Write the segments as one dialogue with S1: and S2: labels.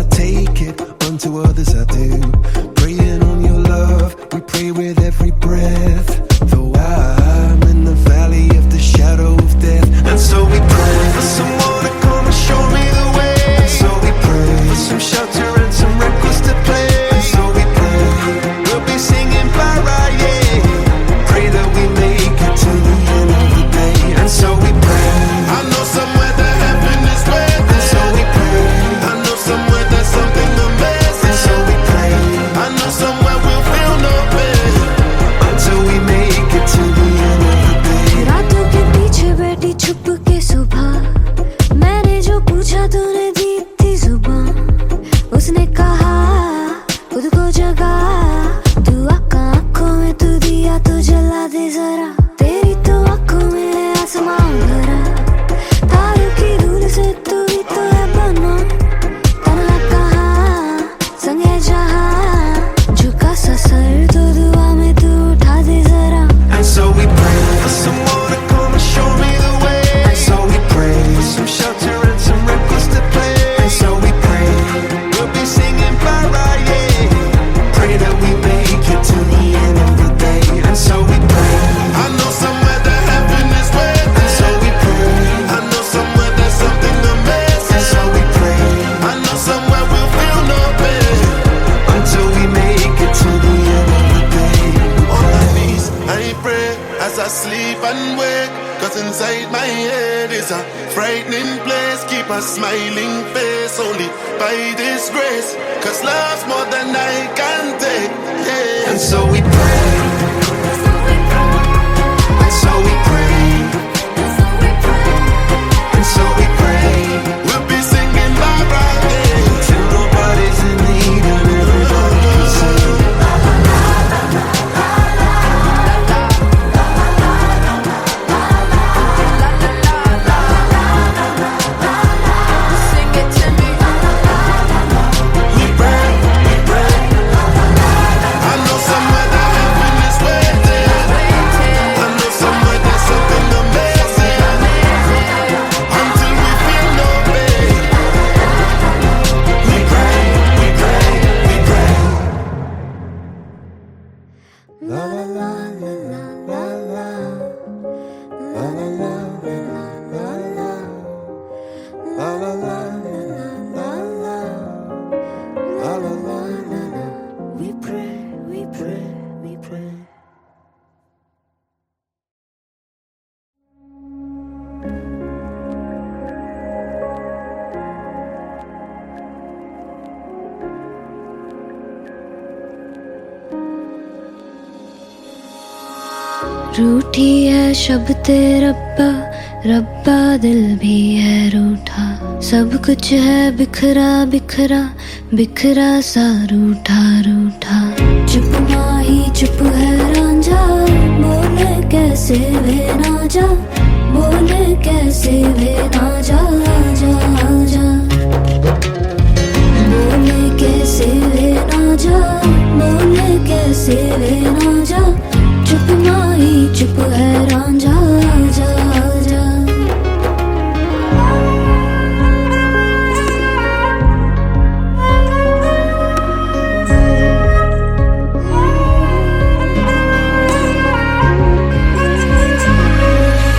S1: take it, unto others I do. Praying on your love, we pray with every breath. Though I'm in the valley of the shadow of death, and so we pray for someone to come and show me the way. And so we pray for some shelter and some records to play. And so we pray we'll be singing para, yeah. Pray that we make it to the end of the day. And so we pray. I know somewhere that heaven is waiting. And so we pray. I know somewhere there's something amazing. And so we pray. I know somewhere we'll feel no pain until we make it to the end of the day.
S2: रातों के पीछे बैठी छुप के सुबह, मैंने जो पूछा तूने दी थी जुबां। उसने कहा खुद को जगा, तू आंखों में तू दिया तो जला दे जरा। तेरी तो आंखों में है आसमां भरा, तारों की धूल से तू ही तो है बना। तन्हा कहाँ संग है जहाँ, झुका सा सर तो दुआ में तू उठा दे जरा।
S1: And so we pray for someone to come and show me the way. And so we pray for some shelter and some records to play. And so we pray we'll be singing para, yeah. Pray that we make it to the end of the day. And so we pray. I know somewhere that heaven is waiting. And so we pray. I know somewhere there's something amazing. And so we pray. I know somewhere we'll feel no pain until we make it to the end of the day. On my knees, I pray as I sleep and wake, 'cause inside my head is a frightening place. Keep a smiling face only by this grace, 'cause love's more than I can take, yeah. And so we pray. And so we pray. And so we pray. We'll be singing bye bye, yeah, till nobody's in need and everybody can sing.
S2: Sing it to me.
S1: We pray, we pray. I know somewhere that heaven is waiting. I know somewhere there's something amazing until we feel no pain. We pray, we pray, we pray. La la la la la la la la la la la la la la la la la. We pray, we pray, we pray.
S2: रूठी है शब्द रब्बा, रब्बा दिल भी है रूठा। सब कुछ है बिखरा बिखरा, बिखरा सा रूठा रूठा। चुप माही चुप है रांझा, बोले कैसे वे ना जा, बोले कैसे वे ना जा जा जा। बोले कैसे वे ना जा, बोले कैसे वे ना जा। चुप माही चुप है रांझा जा जा।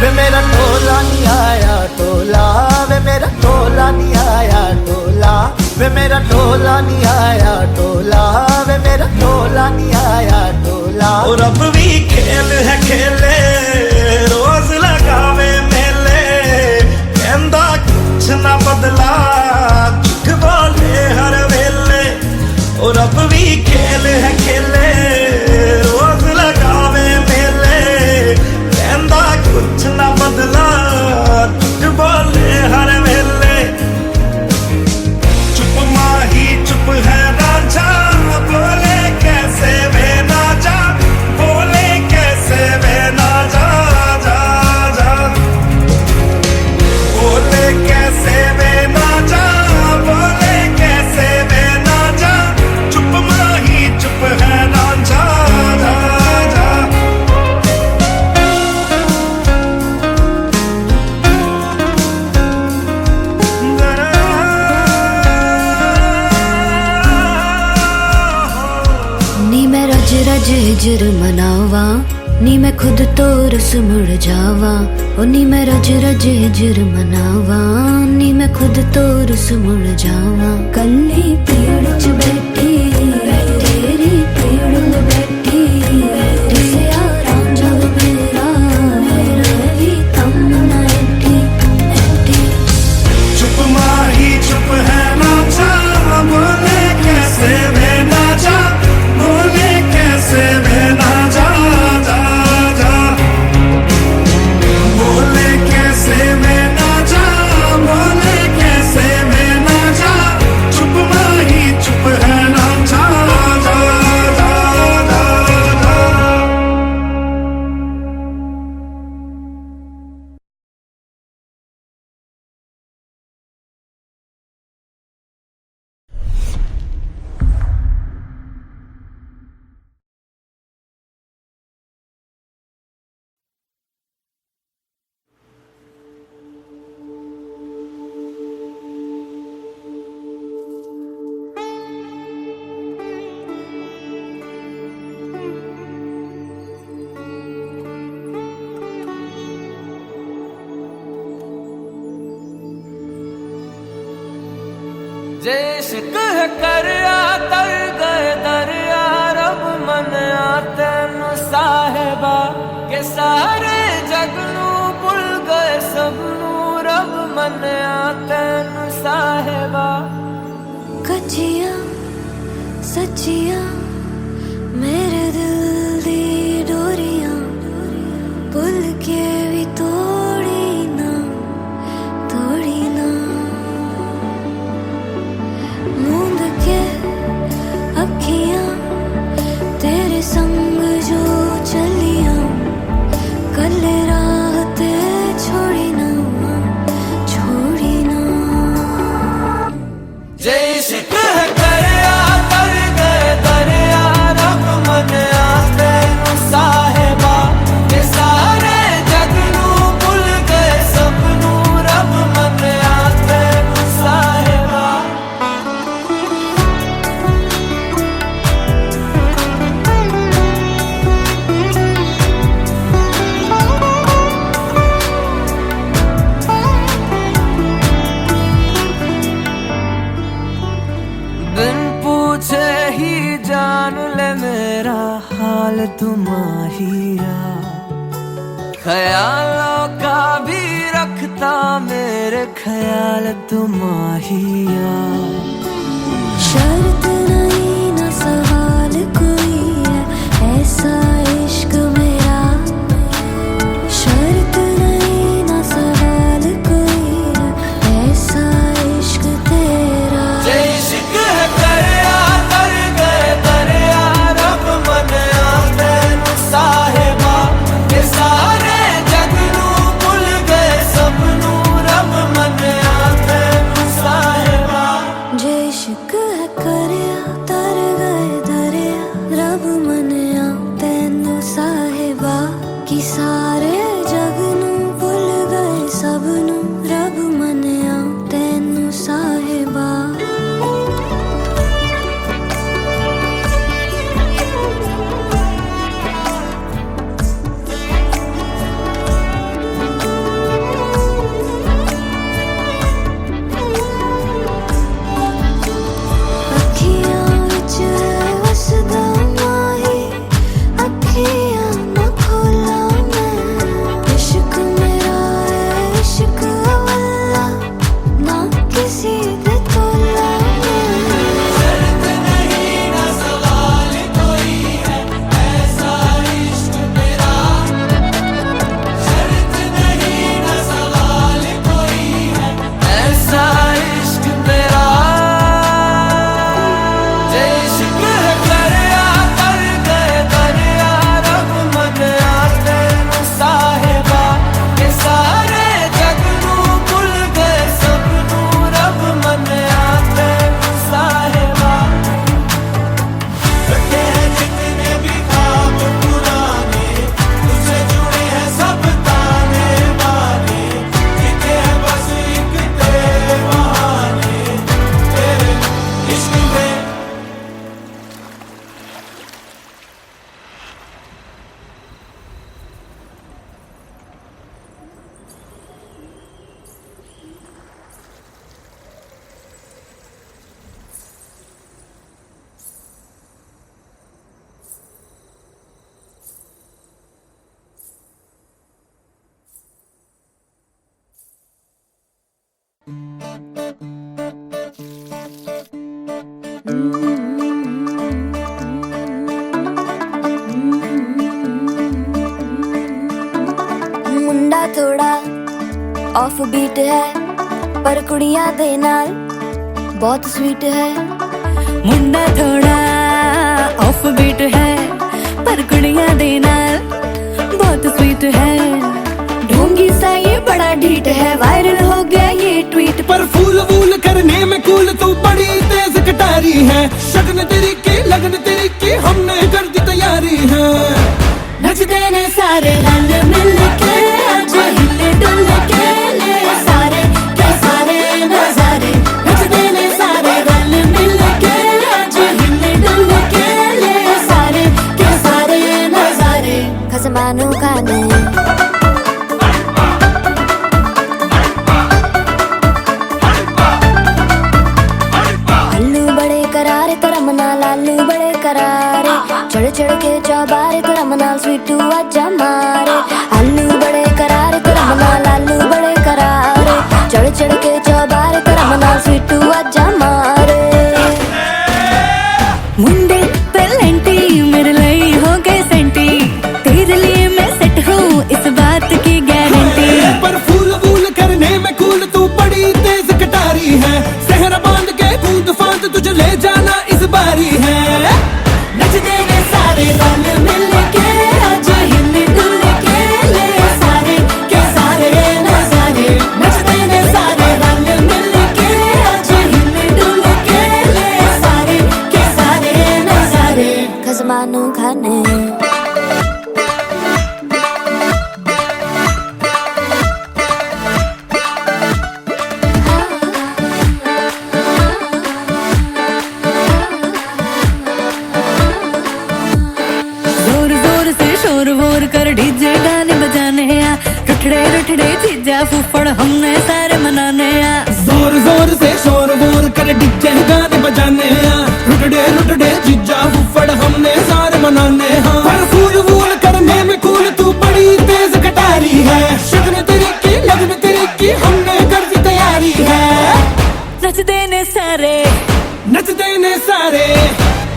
S3: वे मेरा टोला नहीं आया टोला, वे मेरा टोला नहीं आया टोला, वे मेरा टोला नहीं आया टोला, वे मेरा टोला नहीं आया टोला। और अब भी खेल है खेले, रोज लगावे मेले, कहंदा कुछ ना बदला, झूठ बोले हर वेले। और अब भी खेल है खेले, रोज लगावे मेले, कहंदा कुछ ना बदला, झूठ बोले हर वेले। चुप माही चुप है रांझा, बोले कैसे वे ना जा, बोले कैसे वे ना जा जा जा। बोले कैसे वे ना
S2: रज हिजर मनावा नी मैं खुद तो रस मुड़ जावा। ओ नी मैं रज रज हिजर मनावा नी मैं खुद तो रस मुड़ जावा। कल्ली पेड़ च बैठी तेरी पेड़ में बैठी रिसिया रांझा मेरा भी कम न ऐठी ऐठी।
S4: चुप माही चुप है ना जा, बोले कैसे वे ना जा, बोले कैसे वे ना जा, जा जा बोले कैसे वे ना जा, बोले कैसे वे ना जा। चुप माही चुप है ना जा, जा जा जा जा।
S5: जे इश्क है करया तर गए दरिया रब मनिया तेनू साहिबा के सारे जग नू भुल गए सबनू रब मनिया तेनू साहिबा।
S2: कच्चियां सच्चियां मेरे दिल दी डोरियां भुल के भी तोड़ी ना मूंद के अखियां तेरे संग जो चलियां कल राह ते छोड़ी ना
S5: जे इश्क है करया तर गए दरिया रब मनिया तेनू साहिबा के सारे जग नू भुल गए सबनू रब मनिया तेनू साहिबा। बिन पूछे ही जान ले मेरा हाल तुम्हारिया, ख्यालों का भी रखता मेरे ख्याल तुम्हारिया।
S2: शर्त नहीं न सवाल कोई है ऐसा इश्क मेरा, शर्त नहीं न सवाल कोई है ऐसा इश्क तेरा।
S5: जे इश्क है करया तर गए दरिया रब मनिया तेनू साहिबा के सारे जग नू भुल गए सबनू रब मनिया तेनू साहिबा।
S2: जे इश्क है करया तर गए दरिया रब मनिया तेनू साहिबा कि सारे जग नू भुल गए सबनू रब मनिया तेनू साहिबा। अखियां विच ऑफ बीट है पर कुड़ियां दे नाल बहुत स्वीट है। मुंडा थोड़ा ऑफ बीट है पर कुड़ियां दे नाल बहुत स्वीट है। ढोंगी सा ये बड़ा ढीठ है, वायरल हो गया ये ट्वीट।
S4: पर फूल वूल करने में कूल तू बड़ी तेज कटारी है। शगन तेरी की लगन तेरी की हमने कर दी तैयारी है।
S2: नचते ने सारे रंग मिल के आज हिले डुल के ले सारे के सारे नजारे। नचते ने सारे रंग मिल के आज हिले डुल के ले सारे के सारे नजारे। खसमानू खाने लालू बड़े करारे चढ़ चढ़ के चौबारे तेरा मनाल स्वीटू आजा मारे। आलू बड़े करारे तेरा मनाल लालू बड़े करारे चढ़ चढ़ के चौबारे तेरा मनाल स्वीटू आजा मारे। मुंडे पेलेंटी मेरे लिए हो गए सेंटी, तेरे लिए मैं सेट हूँ इस बात की गारंटी।
S4: पर फूल वूल करने में कूल तू बड़ी तेज कटारी है। सहरा बांध के कूद फांद तुझे ले जाना इस बारी है।
S2: नचते ने सारे रंग मिल के आज हिले डुल के ले सारे के सारे नजारे। नचते ने सारे रंग मिल के आज हिले डुल के ले सारे के सारे नजारे। खसमानू खाने कर डीजे गाने बजाने आ, रुठड़े रुठड़े चीजा फूफड़ हमने सारे मनाने आ।
S4: जोर जोर से शोर वोर कर डीजे गाने बजाने आ, रुठड़े रुठड़े चीजा फूफड़ हमने सारे मनाने हाँ। पर फूल वूल करने में कूल तू बड़ी तेज कटारी है। शगन तेरी की लगन तेरी की हमने कर दी तैयारी है।
S2: नचते ने सारे
S4: नचते ने सारे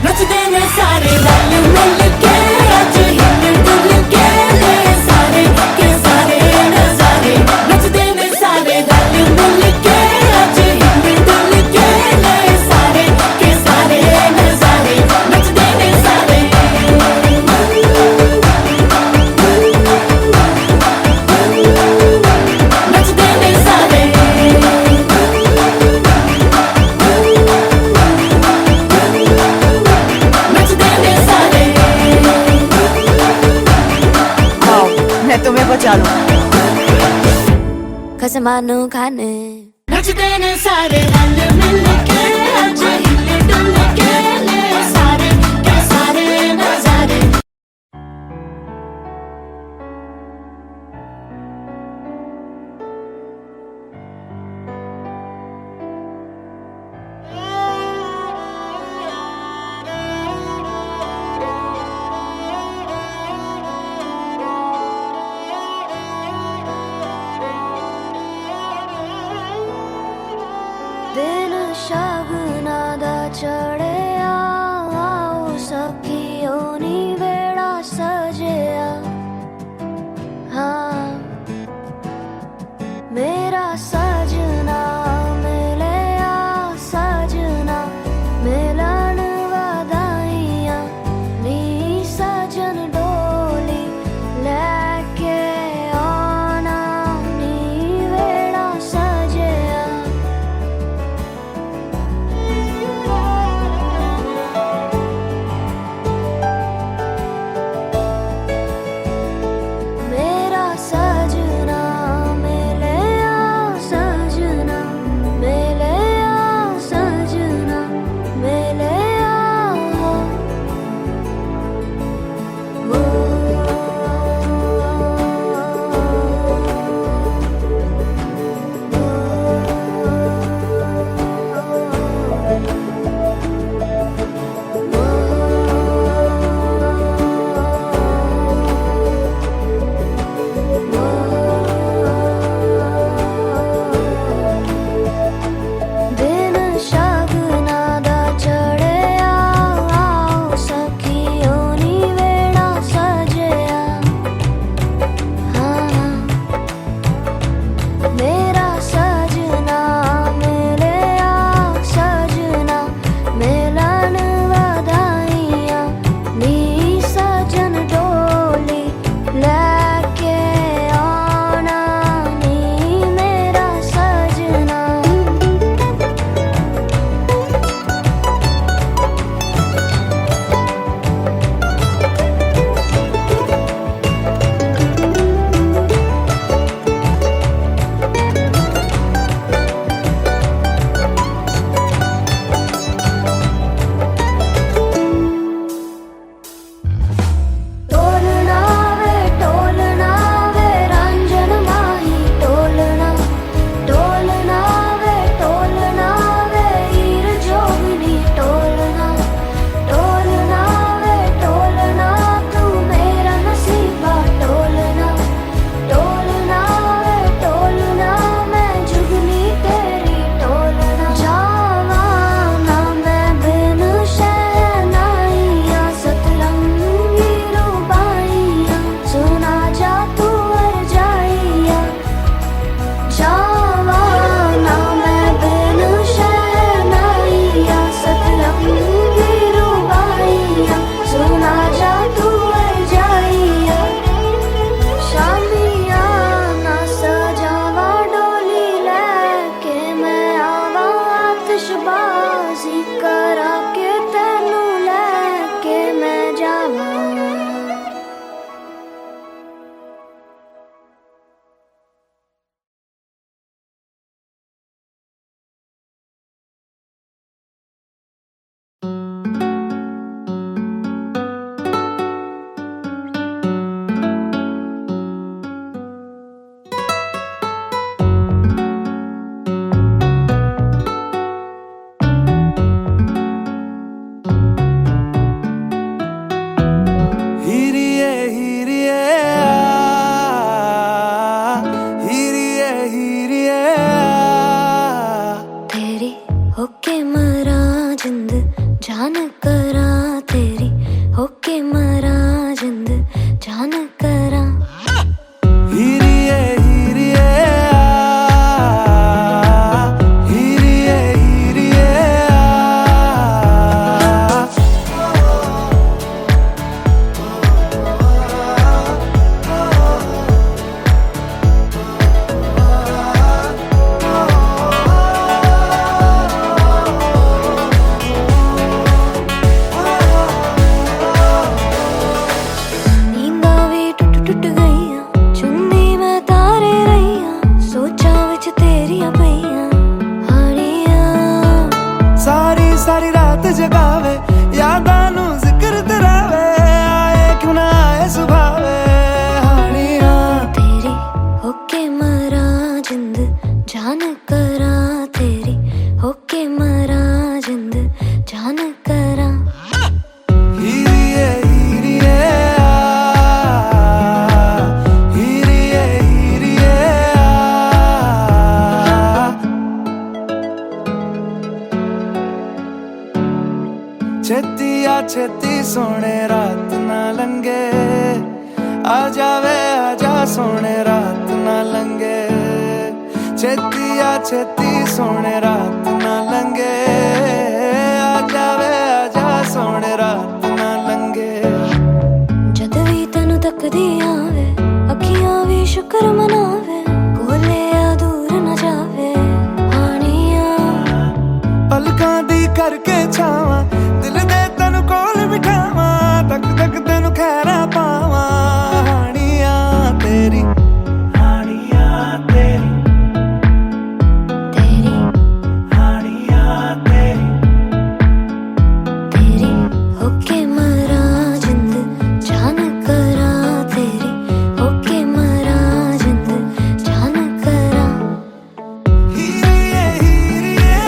S2: नचते ने सारे रंग मिल के आज हिले डुल के ले सारे के सारे नजारे। नचते ने सारे रंग मिल के आज हिले डुल के ले सारे के सारे नजारे। नचते ने सारे नचते ने सारे
S6: मैं तुम्हें बचा लूं।
S2: खसमानू खाने नचते ने सारे रंग मिल के आज हिले डुल के ले सारे के सारे नजारे। दिन शागुना जान करा तेरी होके मरा जिंद जान करा
S5: हीरिए हीरिए हीरिए हीरिए
S2: नींदा भी टुट टुट गईयां चुन्नी मैं तारे रहीयां सोचा विच तेरियां पईयां हानियां
S5: सारी सारी रात जगावे यादां नू जिक्र तरावे आए क्यों ना आए सुभावे हानियां
S2: तेरी होके मरा जिंद जान करा तेरी होके मरा जिंद जान करा
S5: हीरिए हीरिए हीरिए हीरिए छेती आ छेती सोने रात ना लंगे आ जावे आजा सोने रात ना लंगे छेती आ छेती सोने रात ना लंगे आ जावे आजा सोने रात ना लंगे
S2: जद भी तैनू तकदी आवे अखियां भी शुक्र मनावे कोले आ दूर न जावे हानियां
S5: पलकां दी करके छावां दिल दे तैनू कोल बिठावां तक तक तैनू खैरा पावां हानियां तेरी हानियां तेरी
S2: तेरी
S5: हानियां तेरी
S2: तेरी होके मरा जिंद जान करा तेरी होके मरा जिंद जान करा
S5: हीरिए हीरिए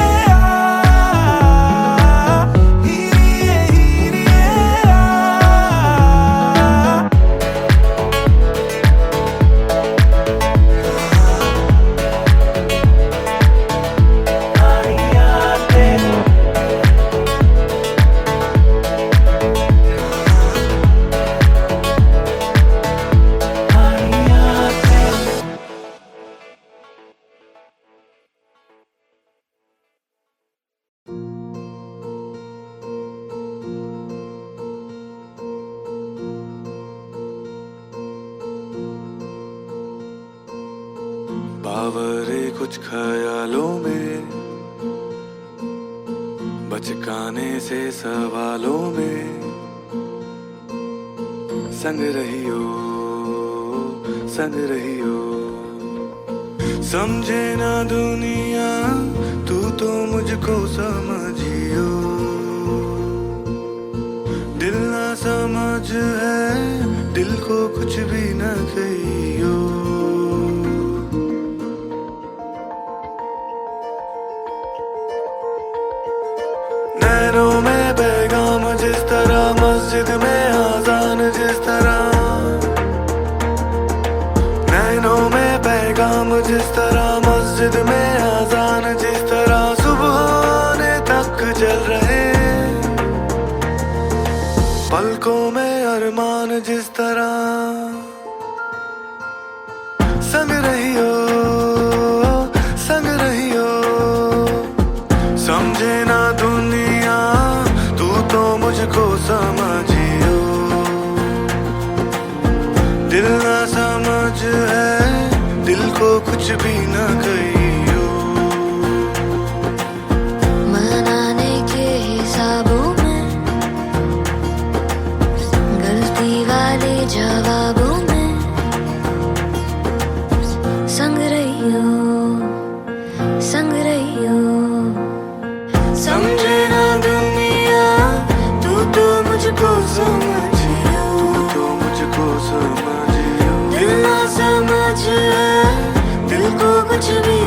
S5: हीरिए हीरिए हानियां तेरी हानियां तेरी
S1: बावरे कुछ ख्यालों में बचकाने से सवालों में संग रहियो समझे ना दुनिया तू तो मुझको समझियो दिल ना समझ है दिल को कुछ भी न कहियो नैनों में पैगाम जिस तरह मस्जिद में आजान जिस तरह नैनों में पैगाम जिस तरह मस्जिद में आजान जिस तरह सुबह होने तक चल रहे पलकों में अरमान जिस तरह संग रहियो समझे ना दुनिया तू तो मुझको समझियो दिल ना समझ है दिल को कुछ भी न कहियो
S2: मनाने के हिसाबों में गलती वाले जवाबों में संग रहियो समझे ना दुनिया तू तो मुझको समझियो दिल ना समझ है दिल को कुछ भी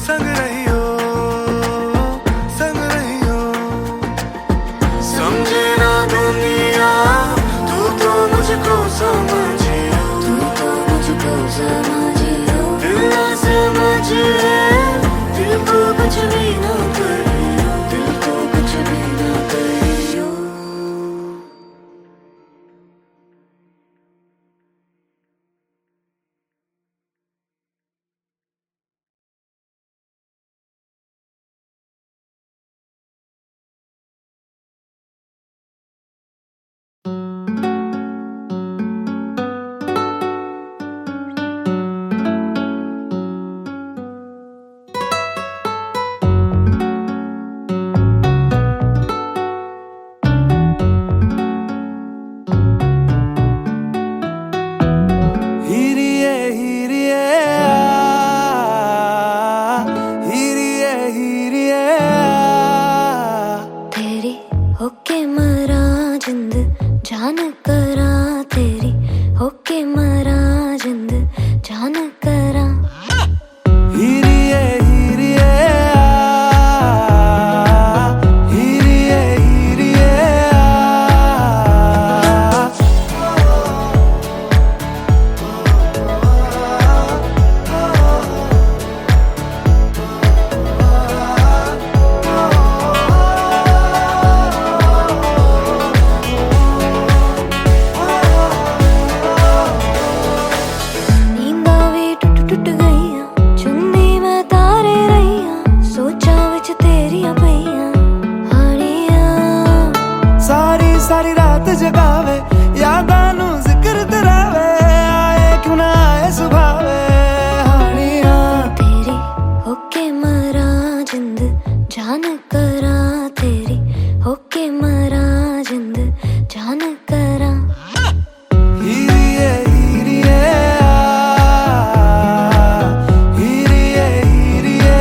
S1: संग रही हो, संग रही हो। समझे ना दुनिया, तू तो मुझको समझी हो,
S2: तू तो मुझको समझियो,
S1: दिल ना समझे, दिल को कुछ भी ना करियो,
S2: दिल को कुछ भी ना करियो।
S1: हीरिए हीरिए हीरिए हीरिए
S2: तेरी होके मरा जिंद जान करा, तेरी होके मरा जिंद जान करा।
S1: हीरिए हीरिए हीरिए हीरिए
S2: नींदा भी टुट टुट गईया, चुन्नी मैं तारे रहीया, सोचा विच तेरिया पईया हानिया।
S1: सारी सारी रात जगावे, यादां नू जिक्र तरावे, आए क्यों ना आए सुभावे हानिया।
S2: तेरी होके मरा जिंद जान करा, तेरी होके मरा जिंद जान करा।
S1: हीरिए हीरिए हीरिए हीरिए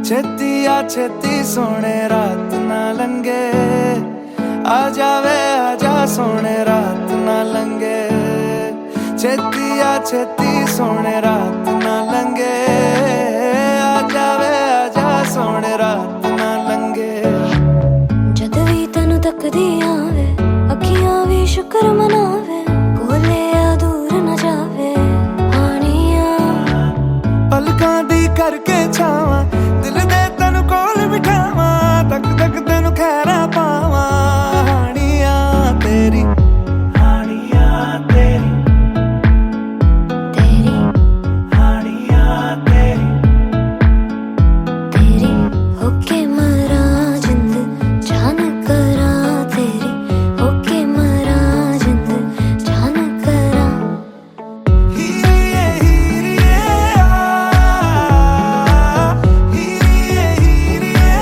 S1: छेती आ छेती सोने रात ना लंगे, आ जावे आजा सोने रात ना लंगे। छेती आ छेती सोने रात ना लंगे, आ जावे आजा सोने रात ना लंगे।
S2: जद भी तनु तकदी आवे, अखियां भी शुक्र मनावे, कोले आ दूर न जावे हानिया।
S1: पलकां दी करके छावां, दिल दे तैनू कोल बिठावां, तक तक तैनू खैरा पावां हानिया तेरी, हानिया तेरी,
S2: तेरी
S1: हानिया तेरी।
S2: तेरी होके मरा जिंद जान करा, तेरी होके मरा जिंद जान करा।
S1: हीरिए हीरिए हीरिए हीरिए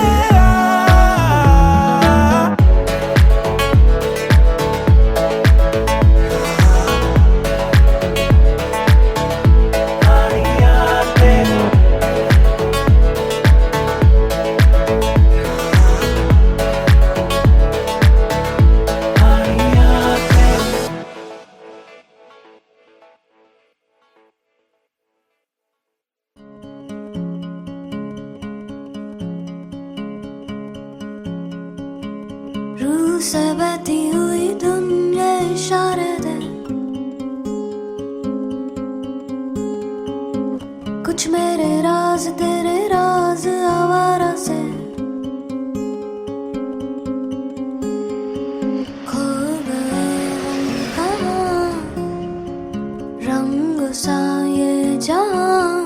S1: हानिया तेरी, हानिया तेरी।
S2: रूह से बहती हुई दुनिया इशारे दे, कुछ मेरे राज तेरे राज आवारा से खो गए हम कहाँ, रंग सा ये जहाँ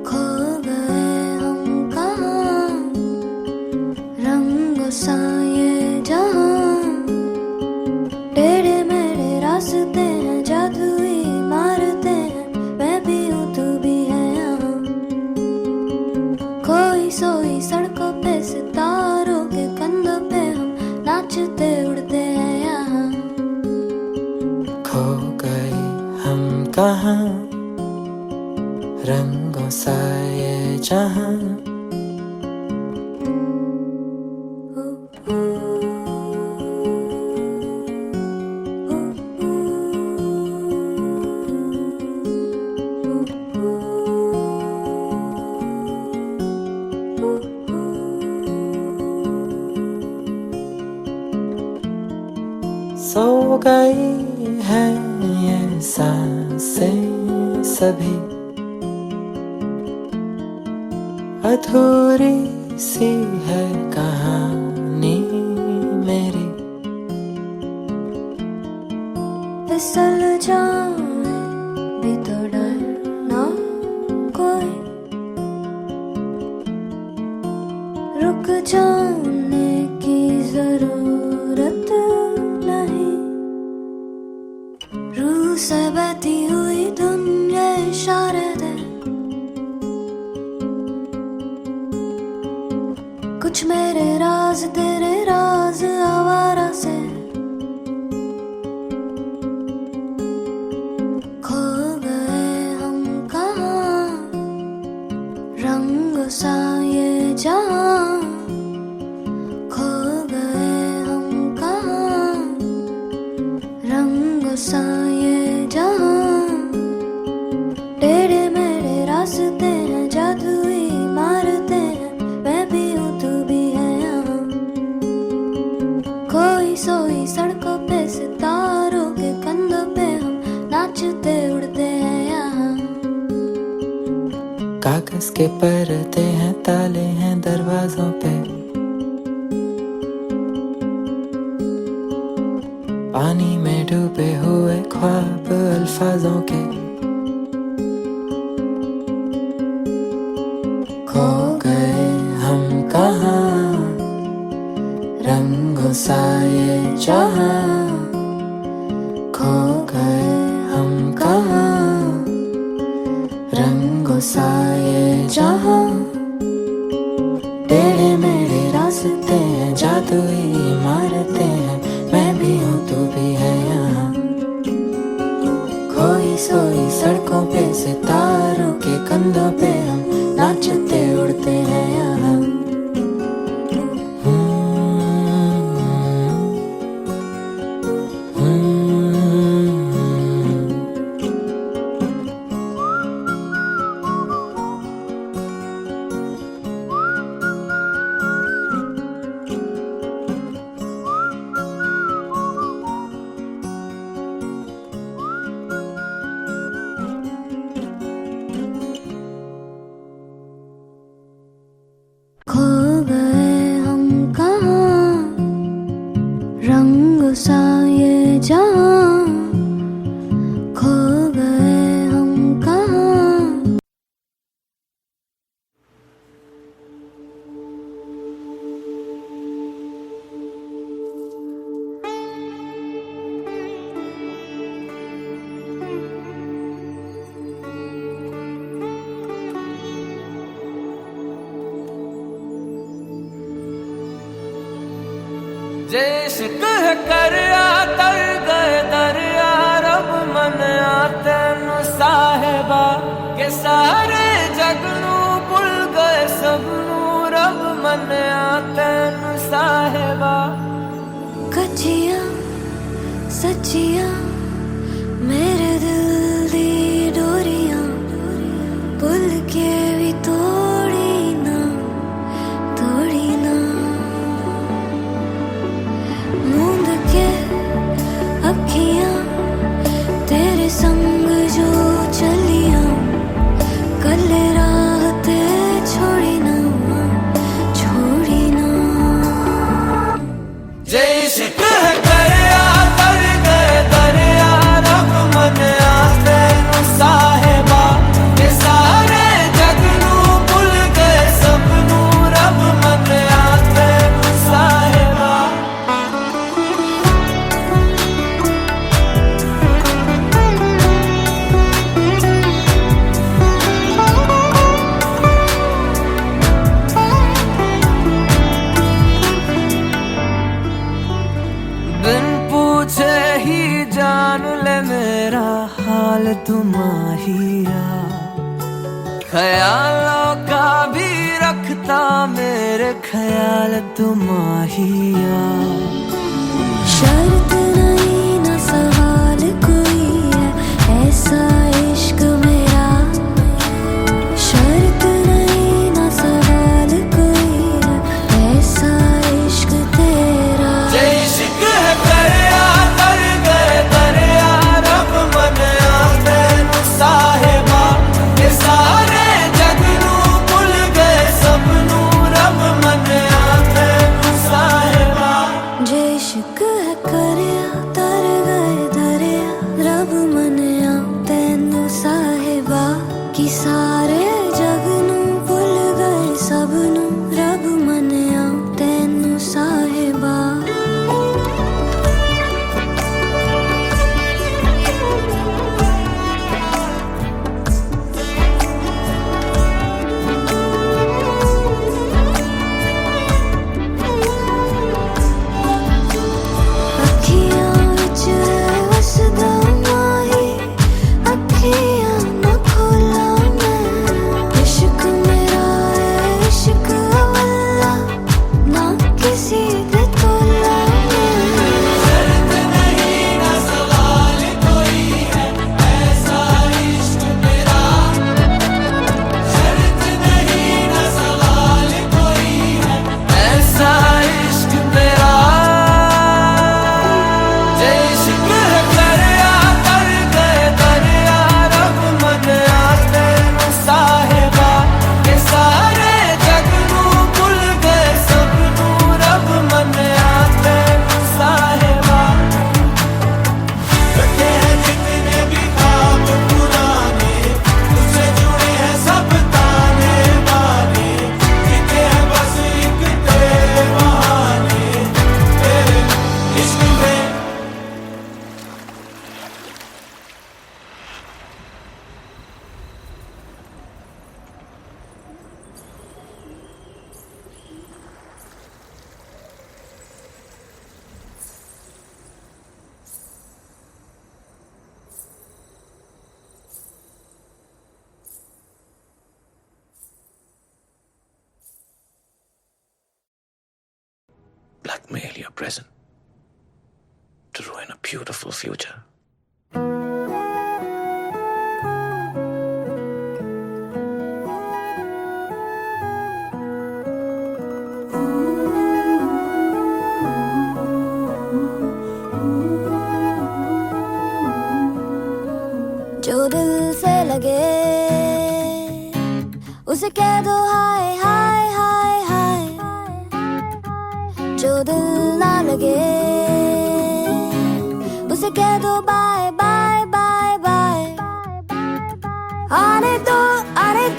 S2: खो गए हम कहाँ, रंग सा ये जहाँ। टेढ़े मेढ़े रास्ते हैं, जादुई मारते हैं, मैं भी हूँ तू भी है यहाँ। खोई सोई सड़कों पे सितारों के कंधों पे हम नाचते उड़ते हैं यहाँ।
S7: खो गए हम कहाँ, रंगों सा ये जहाँ।
S2: ओ, ओ, ओ,
S7: गई है ये सांसें सभी, अधूरी सी है कहानी मेरी।
S2: फिसल जाए भी तो डर ना कोई, रुक जाने की जरूरत नहीं। रूह से बहती हुई दुनिया इशारे दे, कुछ मेरे राज तेरे राज आवारा से। खो गए हम कहाँ रंग सा ये जहाँ, खो गए हम कहाँ रंग सा ये जहाँ। टेढ़े मेढ़े रास्ते हैं जादुई मारते हैं, मैं भी हूँ तू भी है यहाँ। खोई सोई सड़कों पे सितारों के कंधों पे हम नाचते उड़ते हैं यहाँ।
S7: कागज के पर्दे हैं, ताले हैं दरवाजों पे, पानी में डूबे हुए ख्वाब अल्फाजों के। खो गए हम कहाँ रंगों सा ये जहाँ, खो गए हम कहाँ रंगों सा ये जहाँ। टेढ़े मेढ़े रास्ते हैं जादुई इमारतें हैं, मैं भी हूँ तू भी है यहाँ। खोई सोई सड़कों पे सितारों के कंधों पे हम नाचते उड़ते हैं यहाँ।
S2: खो गए हम कहाँ रंग सा ये जहाँ, खो गए हम कहाँ।
S5: इश्क है करया तर गए दरिया, रब मनिया तेनू साहिबा के सारे जग नू भुल गए सबनू, रब मनिया तेनू साहिबा।
S2: कच्चियां सच्चियां मेरे दिल दी डोरियां, भुल के भी तोड़ी ना तोड़ी ना। मूंद के अखियां तेरे संग जो चलियां, कल राह ते छोड़ी ना छोड़ी ना।
S5: जय इश्क है करया तर गए दरिया, रब मनिया तेनू साहिबा के सारे जग नू भुल गए सबनू, रब मनिया तेनू साहिबा। बिन पूछे ही जान ले मेरा हाल तुम्हारिया, ख्यालों का भी रखता मेरे ख्याल तुम्हारिया।
S2: शर्त नहीं ना सवाल कोई है, ऐसा इश्क मेरा। शर्त नहीं ना सवाल कोई है, ऐसा इश्क तेरा।
S5: जय इश्क है करया तर गए
S8: blackmail your present to ruin a beautiful future.
S2: जो दिल से लगे उसे कह दो हाय हाय हाय हाय, जो दिल ना लगे उसे कह दो बाय बाय बाय बाय। आने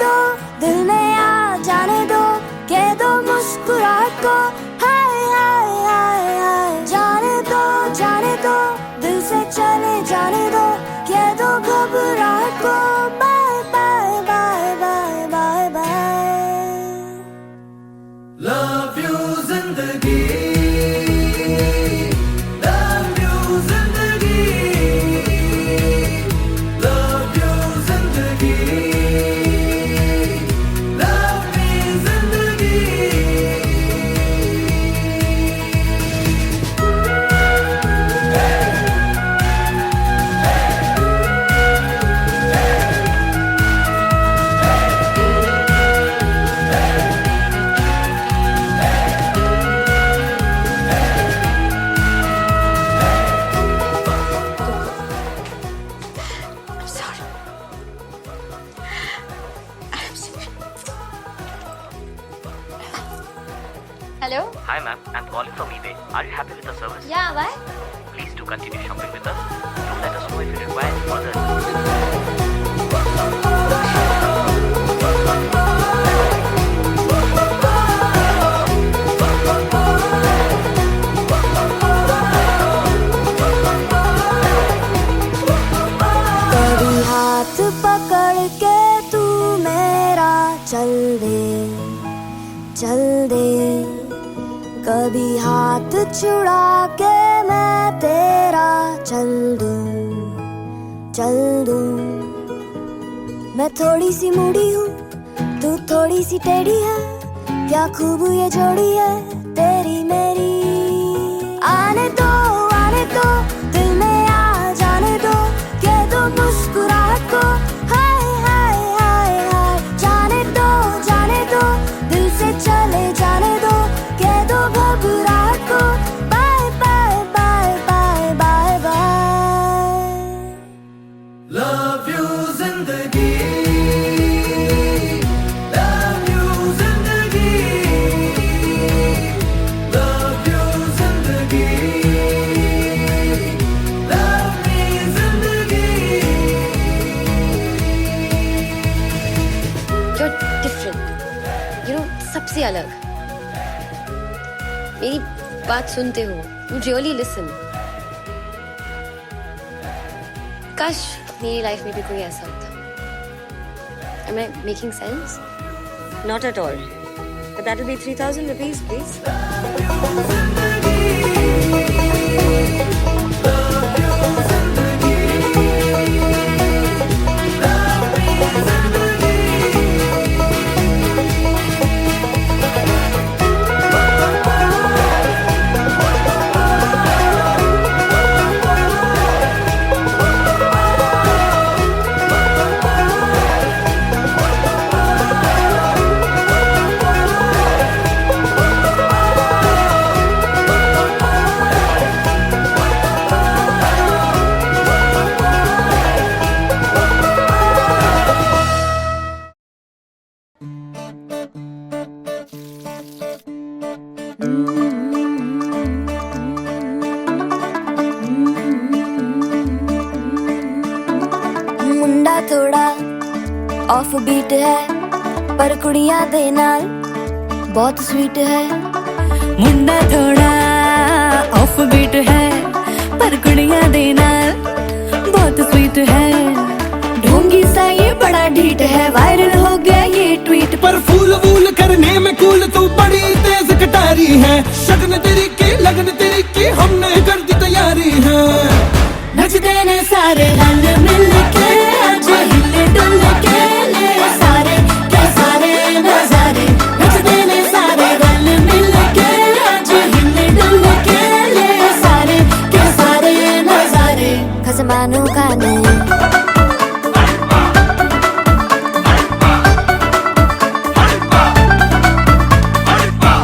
S2: दो दिल में आ जाने दो, कह दो मुस्कुराहट को हाय हाय हाय हाय। जाने दो दिल से चले जाने दो, कह दो घबराहट को bye bye bye bye bye bye.
S5: Love you जिंदगी, लव यू जिंदगी, लव यू जिंदगी, लव मी जिंदगी।
S9: Hello?
S10: Hi ma'am, I'm calling from eBay. Are you happy with the service?
S9: Yeah, why?
S10: Please do continue shopping with us. Do let us know if you require any further.
S2: कभी हाथ पकड़ के तू मेरा चल दे, कभी हाथ छुड़ा के मैं तेरा चल दूं। मैं थोड़ी सी मूडी हूँ, तू थोड़ी सी टेढ़ी है, क्या खूब ये जोड़ी है तेरी मेरी। आने दो दिल में आ जाने दो, कह दो मुस्कुराहट को हाय हाय हाय हाय। जाने दो दिल से चले जाने दो, कह दो घबराहट को bye bye bye bye bye bye.
S5: Love you जिंदगी, लव यू जिंदगी, लव यू जिंदगी, लव मी जिंदगी।
S9: You're different. You know, सबसे अलग। मेरी बात सुनते हो, you really listen. काश मेरी लाइफ में भी कोई ऐसा होता। Am I making sense? Not at all. But that will be 3,000 rupees, please.
S2: मुंडा थोड़ा ऑफ बीट है, पर कुड़ियां दे नाल बहुत स्वीट है।
S11: मुंडा थोड़ा ऑफ बीट है, पर कुड़ियां दे नाल बहुत स्वीट है। ढोंगी सा ये बड़ा ढीठ है, वायरल हो गया ये ट्वीट।
S12: पर फूल वूल करने में कूल तू बड़ी तेज कटारी है। शगन तेरी की लगन तेरी की हमने कर दी तैयारी है।
S11: नचते ने सारे रंग मिल के, आज हिले डुल के ले सारे के सारे नजारे। नचते ने सारे रंग मिल के, आज हिले डुल
S2: कसमानू खाने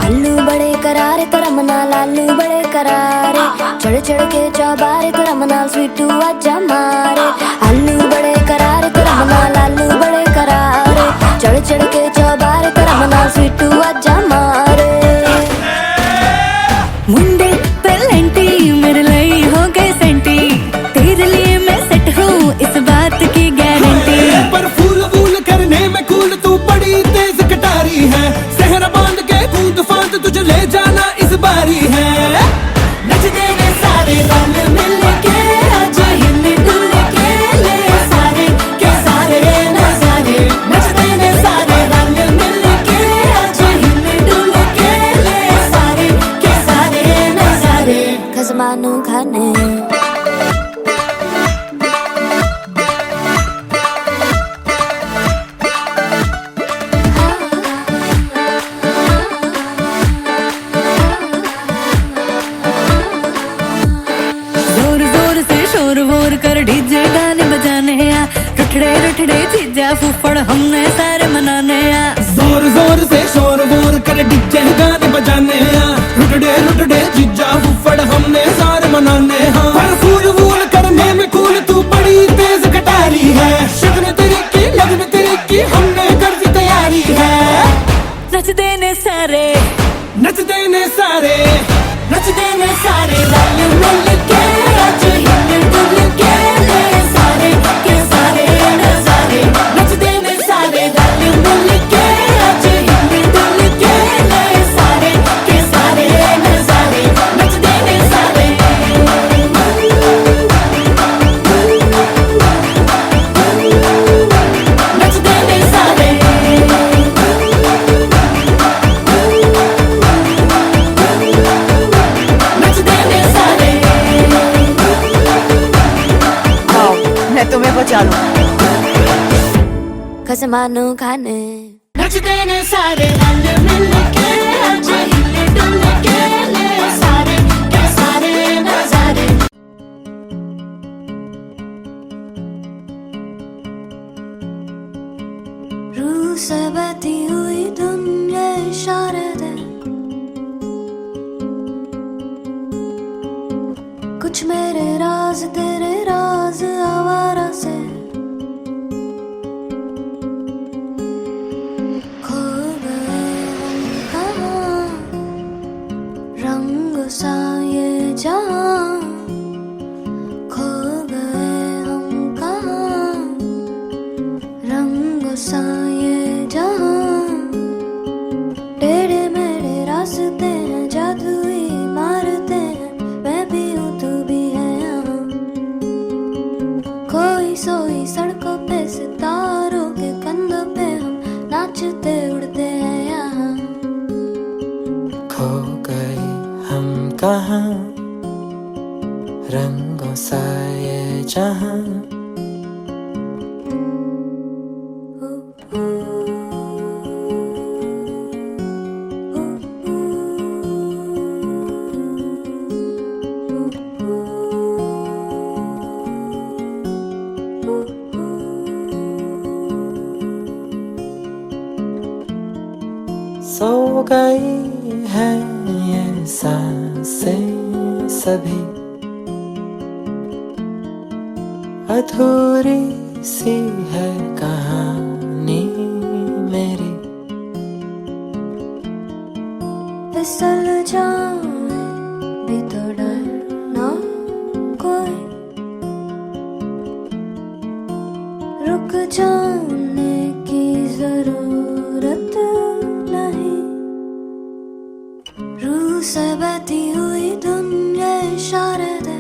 S2: अल्लू बड़े करारे तो रमना लालू बड़े करारे चढ़ चढ़ के चौबारे तो रमना स्वीटू आजा मारे अल्लू बड़े करारे तो रमना लालू बड़े करारे चढ़ चढ़ के चौबारे तो रमना स्वीटू आजा मारे
S11: मुंडे पेलेंटी मेरे लिए हो गए सेंटी तेरे लिए मैं सेट हूँ इस बात की गारंटी
S12: पर फूल फूल करने में कूल तू बड़ी तेज कटारी है सहरा बांध के कूद फांद तुझे ले जाना इस बारी है
S11: नच देने सारे रंग मिल के आज हिल डुल के ले सारे के सारे नजारे नच देने सारे रंग मिल के आज हिल डुल के ले सारे के सारे नजारे
S2: कसमानू खाने
S11: जोर जोर से शोर वोर कर डीजे गाने बजाने आ रुठड़े रुठड़े चीजा फुफड़ हमने सारे मनाने आ
S12: जोर जोर से शोर वोर कर डीजे गाने बजाने हैं रुटड़े रुटड़े जीजा फुफड़ हमने सारे मनाने हैं पर फूल फूल करने में कूल तू बड़ी तेज कटारी है शगन तेरी की लगन तेरी की हमने कर दी तैयारी है
S11: नच देने सारे
S12: नच देने सारे
S11: नच देने सारे रंग मिल के आज हिल डुल के ले सारे के सारे नजारे नच देने सारे रंग मिल के आज हिल डुल के ले सारे के सारे नजारे नच देने सारे नच देने सारे नच देने सारे
S6: आओ मैं तुम्हें बचा लूं।
S2: कसमानू खाने
S11: नच देने सारे रंग मिल के आज हिल डुल के ले सारे के सारे नजारे
S2: रूह से बहती हुई दुनिया इशारे दे कुछ मेरे राज तेरे राज आवारा से खो गए हम कहाँ रंग सा ये जहाँ खो गए हम कहाँ रंग सा ये जहाँ टेढ़े मेढ़े रास्ते हैं जादुई मारते हैं मैं भी हूँ तू भी है यहाँ खोई सोई सड़कों पे सितारों के कंधों पे हम नाचते उड़ते हैं यहाँ
S7: खो गए हम कहाँ रंगों सा ये जहाँ सो गई है ये सांसें सभी अधूरी सी है कहानी मेरी
S2: फिसल जाए भी तो डर ना कोई रुक जाने की जरूरत नहीं रूह से बहती हुई दुनिया इशारे दे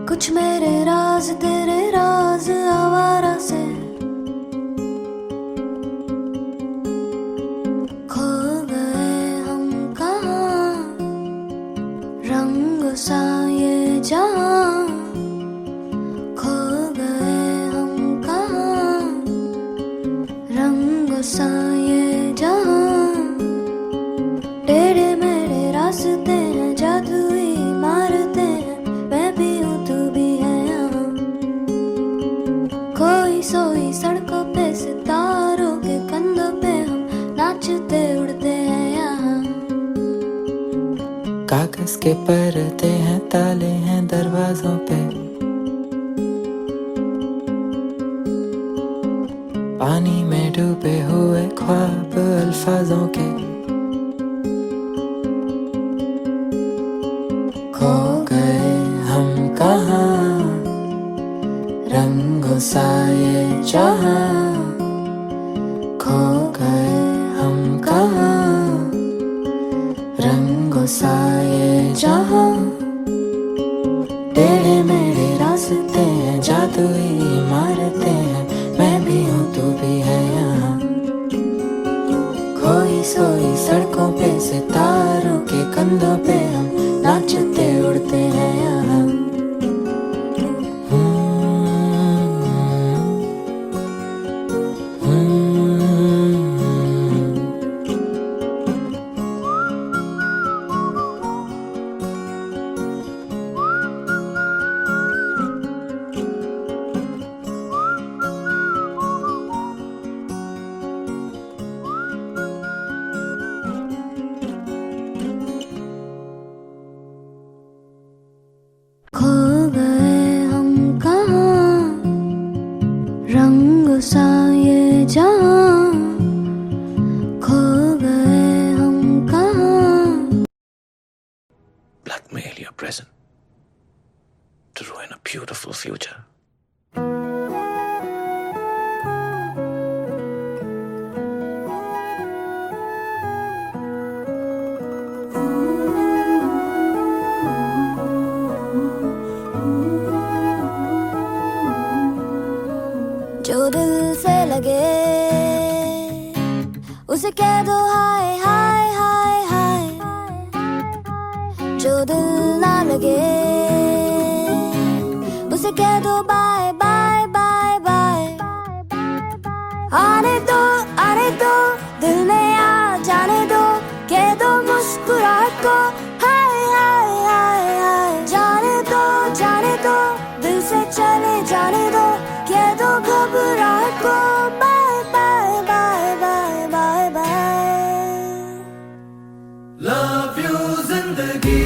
S2: कुछ मेरे राज तेरे राज आवारा से खो गए हम कहाँ रंग सा ये जहाँ खो गए हम कहाँ रंग सा ये जहाँ टेढ़े मेढ़े रास्ते हैं जादुई
S7: करते हैं, ताले हैं दरवाजों पे, पानी में डूबे हुए ख्वाब अल्फाजों के, खो गए हम कहाँ रंगों सा ये जहां, खो गए हम कहाँ रंगों सा ये जहां, टेढ़े मेढ़े रास्ते हैं, जादुई इमारतें हैं, मैं भी हूँ तू भी है यहाँ, खोई सोई सड़कों पे सितारों के कंधों पे हम नाचते उड़ते हैं यहाँ।
S2: खो गए हम कहाँ रंग सा ये जहां, खो गए हम कहाँ।
S8: Blackmail your present to ruin a beautiful future.
S2: जो दिल से लगे उसे कह दो हाय हाय हाय हाय, जो दिल ना लगे उसे कह दो बाय बाय बाय बाय, आने दो दिल में आ जाने दो, कह दो मुस्कुराहट को हाय हाय हाय हाय, जाने दो दिल से चले जाने दो, कह दो घबराहट को bye bye bye bye bye bye.
S3: Love you जिंदगी,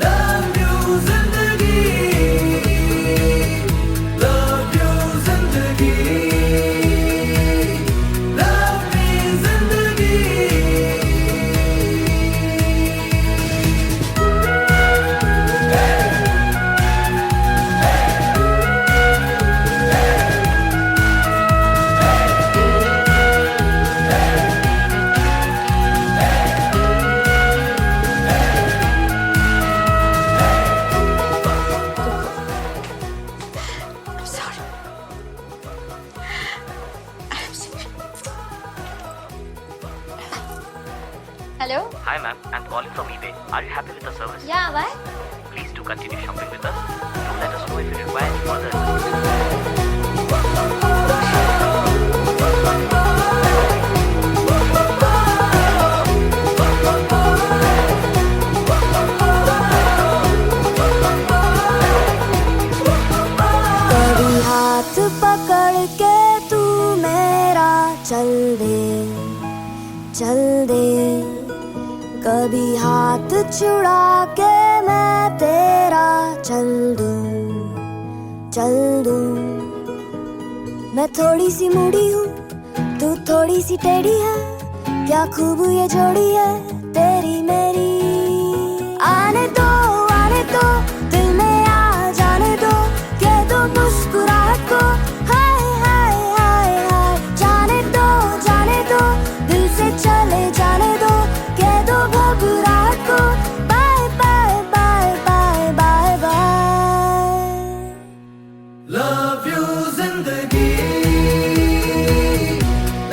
S3: लव यू जिंदगी, लव यू जिंदगी, लव मी जिंदगी।
S9: Hello?
S10: Hi ma'am, I'm calling from eBay. Are you happy with the service?
S9: Yeah, why?
S10: Please do continue shopping with us. Do let us know if you require any further.
S2: कभी हाथ पकड़ के तू मेरा चल दे, कभी हाथ छुड़ा के मैं तेरा चल दूं। मैं थोड़ी सी मूडी हूँ, तू थोड़ी सी टेढ़ी है, क्या खूब ये जोड़ी है तेरी मेरी। आने दो दिल में आ जाने दो, कह दो मुस्कुराहट को हाय हाय हाय हाय, जाने दो दिल से चले जाने दो, कह दो घबराहट को bye bye bye bye bye bye.
S3: Love you जिंदगी,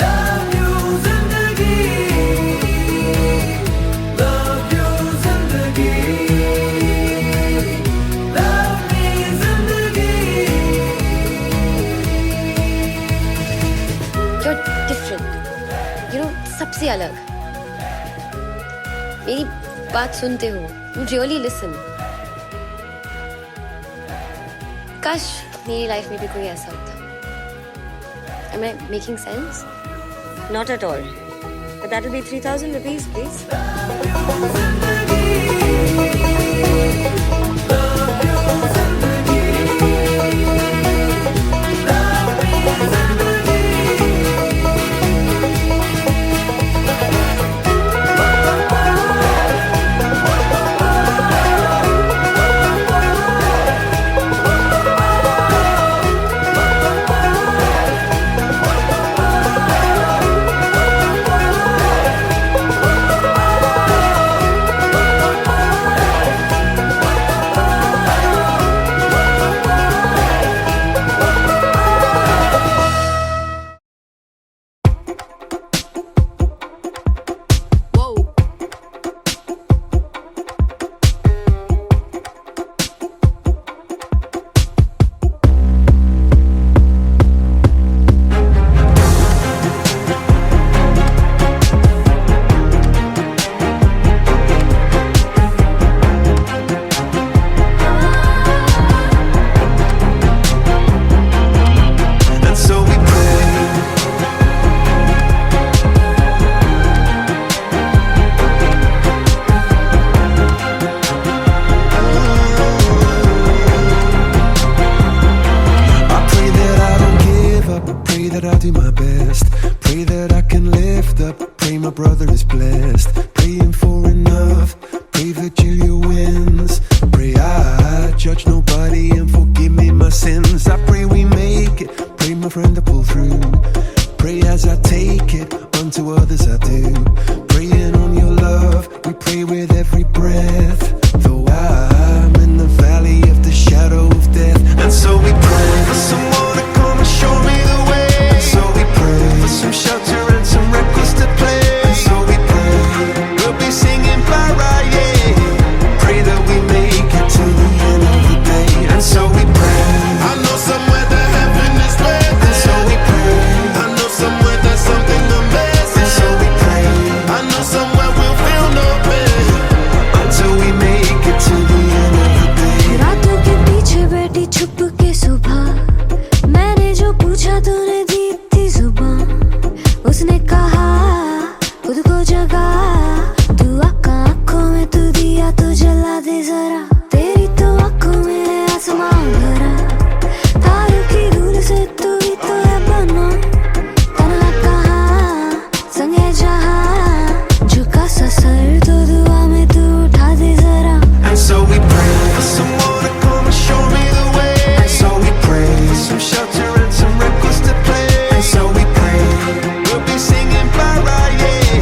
S3: लव यू जिंदगी, लव यू जिंदगी, लव मी जिंदगी।
S9: You're different. You know, सबसे अलग। मेरी बात सुनते हो, you really listen. काश मेरी लाइफ में भी कोई ऐसा होता। Am I making sense? Not at all. But that will be 3,000 rupees, please.
S1: brother is blessed. Praying for enough. Pray Virgilia wins. Pray I judge nobody and forgive me my sins. I pray we make it. Pray my friend to pull through. Pray as I take it, unto others I do. Praying on your love, we pray with every breath. Though I'm in the valley of the shadow of death. And so we pray for someone to come and show me the way. And so we pray for some shelter and some records to play. And so we pray we'll be singing para, yeah. Pray that we make it to the end of the day. And so we pray.
S4: I know somewhere that heaven is waiting.
S1: And so we pray.
S4: I know somewhere there's something amazing.
S1: And so we pray.
S4: I know somewhere we'll feel no pain
S1: until we make it to the end of the day.
S2: रातों के पीछे बैठी छुप के सुबह मैंने जो पूछा तूने दी थी जुबान. उसने कहा खुद को जगा तू आंखों में तू दिया तो जला दे जरा. तेरी तो आंखों में है आसमान भरा. तारों की धूल से तू ही तो है बना. तन्हा कहाँ संग है जहाँ. झुका सा सर तो दुआ में तू उठा दे जरा.
S1: And so we pray for someone to come and show me the way. And so we pray for some shelter and some records to play. And so we pray we'll be singing para, yeah.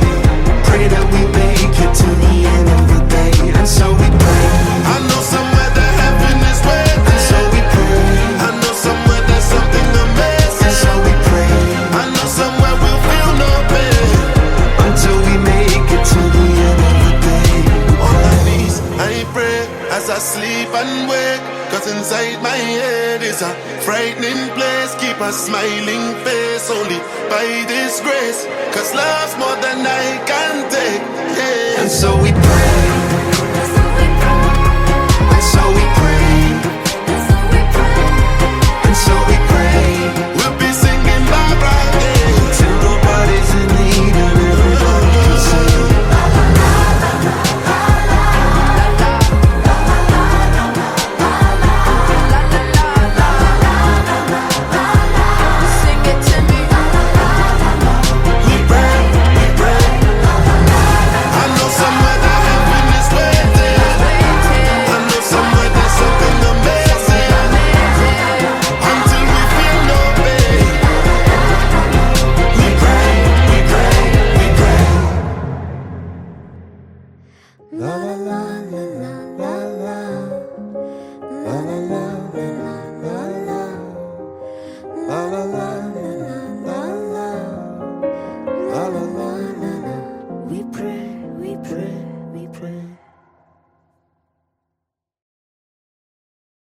S1: Pray that we make it to the end of the day. And so we pray.
S4: I know somewhere that heaven is waiting.
S1: And so we pray.
S4: I know somewhere there's something amazing.
S1: And so we pray
S4: I know somewhere we'll feel no pain
S1: until we make it to the end of the day.
S4: on my knees. I pray as I sleep and wake, 'cause inside my head is a frightening place. Keep a smiling face only by this grace, 'cause love's more than I can take, yeah.
S1: And so we pray